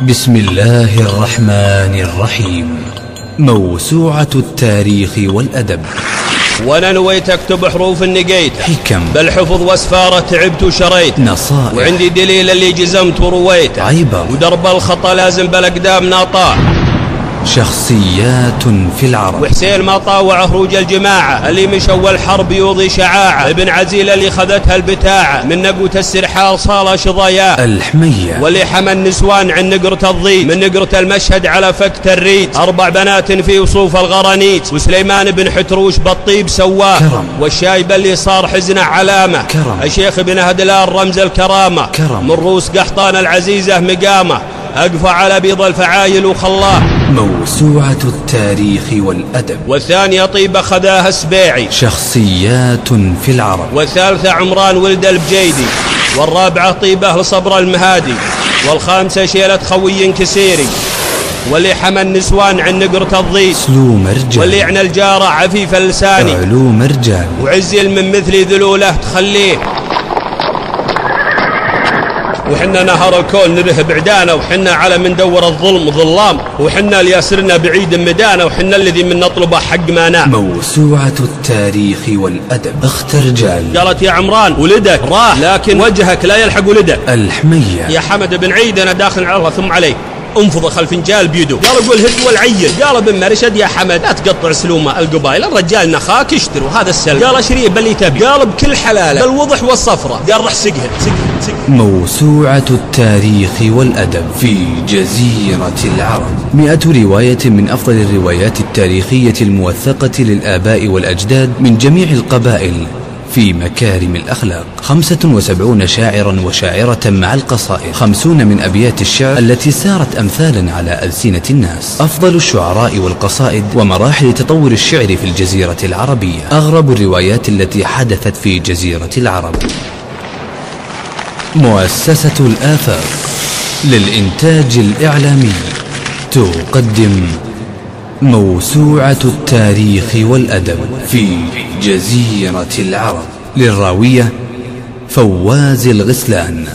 بسم الله الرحمن الرحيم. موسوعة التاريخ والأدب. وانا نويت اكتب حروف النقيت، حكم بالحفظ واسفارة تعبت وشريت، نصائح وعندي دليل اللي جزمت ورويته، عبر ودرب الخطا لازم بالاقدام ناطاه. شخصيات في العرب. وحسين ما طاوع خروج الجماعة اللي مشوا الحرب يوضي شعاعة، ابن عزيل اللي خذتها البتاعة من نقوة السرحال صال شظاياه. الحمية واللي حمى النسوان عن نقرة الضيد من نقرة المشهد على فكت الريد، 4 بنات في وصوف الغرانيت، وسليمان بن حتروش بالطيب سواه. كرم. والشايب اللي صار حزنه علامة. كرم. الشيخ بن هدلان رمز الكرامة. كرم. من روس قحطان العزيزة مقامة، أقفى على بيض الفعايل وخلاه. موسوعة التاريخ والأدب. والثانية طيبة خذاها السبيعي. شخصيات في العرب. والثالثة عمران ولد البجيدي. والرابعة طيبة لصبر المهادي. والخامسة شيلة خوي كسيري. واللي حمى النسوان عن نقرة الضيد. سلوم رجال. واللي عن الجارة عفيف اللساني. علوم رجال. وعزل من مثلي ذلوله تخليه. وحنا نهر الكون نذهب عدانا، وحنا على من دور الظلم ظلام، وحنا لياسرنا بعيد مدانا، وحنا الذي من نطلبه حق ما نام. موسوعة التاريخ والأدب. اخت رجال. قالت يا عمران ولدك راح لكن وجهك لا يلحق ولدك. الحمية. يا حمد بن عيد انا داخل على الله ثم عليك، انفض الفنجال بيده. قال قول هد والعيل. قال ابن مرشد يا حمد لا تقطع سلومه القبائل، الرجال نخاك اشتر وهذا السلم. قال اشريه باللي تبي. قال بكل حلاله بالوضح والصفرة. قال رح سقها سقها. موسوعة التاريخ والأدب في جزيرة العرب. 100 رواية من أفضل الروايات التاريخية الموثقة للآباء والأجداد من جميع القبائل في مكارم الأخلاق. 75 شاعرا وشاعرة مع القصائد. 50 من أبيات الشعر التي سارت أمثالا على ألسنة الناس. أفضل الشعراء والقصائد ومراحل تطور الشعر في الجزيرة العربية. أغرب الروايات التي حدثت في جزيرة العرب. مؤسسة الآفاق للإنتاج الإعلامي تقدم موسوعة التاريخ والأدب في جزيرة العرب للراوية فواز الغسلان.